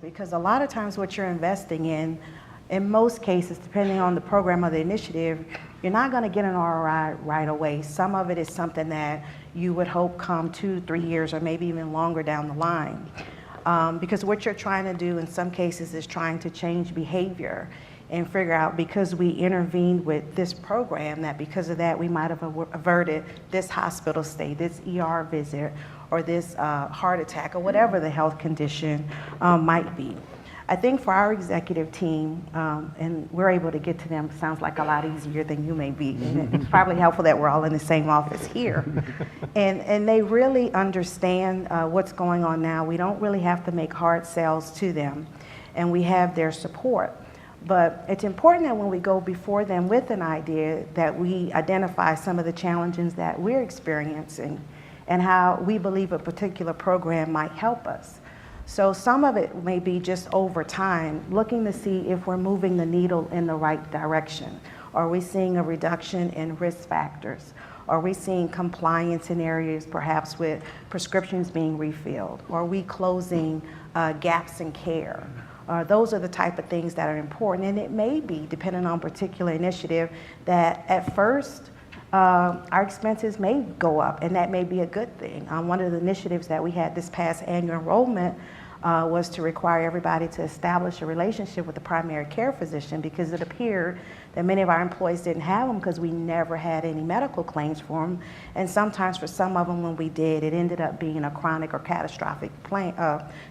Because a lot of times what you're investing in most cases, depending on the program or the initiative, you're not going to get an ROI right away. Some of it is something that you would hope come 2-3 years or maybe even longer down the line. Because what you're trying to do in some cases is trying to change behavior and figure out, because we intervened with this program, that because of that we might have averted this hospital stay, this ER visit, or this heart attack, or whatever the health condition might be. I think for our executive team, and we're able to get to them, sounds like a lot easier than you may be. And it's probably helpful that we're all in the same office here. And they really understand what's going on now. We don't really have to make hard sells to them, and we have their support. But it's important that when we go before them with an idea, that we identify some of the challenges that we're experiencing and how we believe a particular program might help us. So some of it may be just over time, looking to see if we're moving the needle in the right direction. Are we seeing a reduction in risk factors? Are we seeing compliance in areas perhaps with prescriptions being refilled? Are we closing gaps in care? Those are the type of things that are important, and it may be, depending on particular initiative, that at first our expenses may go up, and that may be a good thing. One of the initiatives that we had this past annual enrollment was to require everybody to establish a relationship with the primary care physician, because it appeared that many of our employees didn't have them because we never had any medical claims for them. And sometimes for some of them, when we did, it ended up being a chronic or catastrophic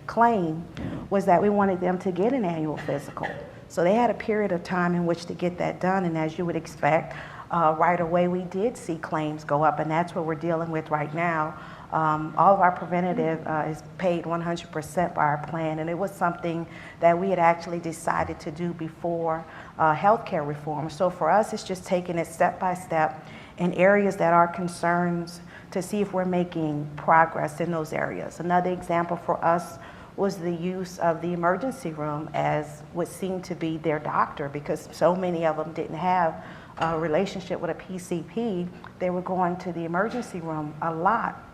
claim, was that we wanted them to get an annual physical. So they had a period of time in which to get that done, and as you would expect, right away we did see claims go up, and that's what we're dealing with right now. All of our preventative is paid 100% by our plan, and it was something that we had actually decided to do before healthcare reform. So for us, it's just taking it step by step in areas that are concerns to see if we're making progress in those areas. Another example for us was the use of the emergency room as what seemed to be their doctor, because so many of them didn't have a relationship with a PCP. They were going to the emergency room a lot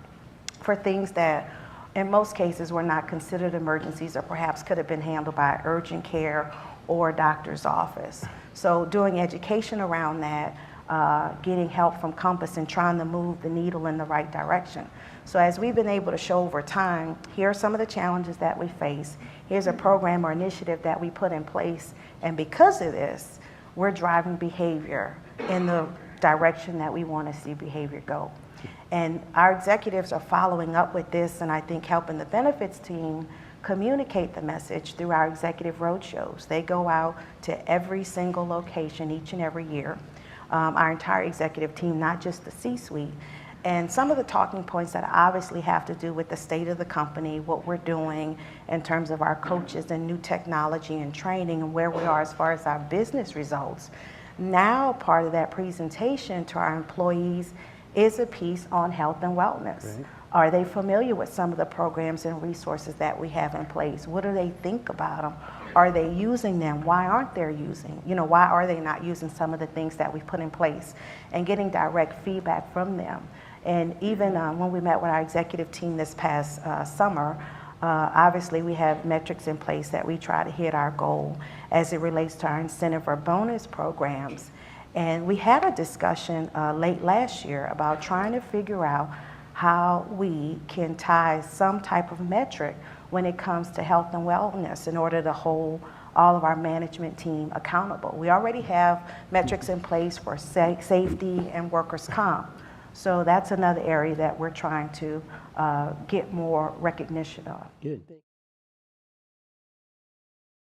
for things that in most cases were not considered emergencies, or perhaps could have been handled by urgent care or a doctor's office. So doing education around that, getting help from Compass and trying to move the needle in the right direction. So as we've been able to show over time, here are some of the challenges that we face. Here's a program or initiative that we put in place, and because of this, we're driving behavior in the direction that we want to see behavior go. And our executives are following up with this, and I think helping the benefits team communicate the message through our executive roadshows. They go out to every single location each and every year, our entire executive team, not just the C-suite. And some of the talking points that obviously have to do with the state of the company, what we're doing in terms of our coaches and new technology and training, and where we are as far as our business results. Now part of that presentation to our employees is a piece on health and wellness. Right. Are they familiar with some of the programs and resources that we have in place? What do they think about them? Are they using them? Why aren't they using? Why are they not using some of the things that we've put in place? And getting direct feedback from them. And even when we met with our executive team this past summer, obviously we have metrics in place that we try to hit our goal as it relates to our incentive or bonus programs. And we had a discussion late last year about trying to figure out how we can tie some type of metric when it comes to health and wellness in order to hold all of our management team accountable. We already have metrics in place for safety and workers' comp. So that's another area that we're trying to get more recognition of. Good.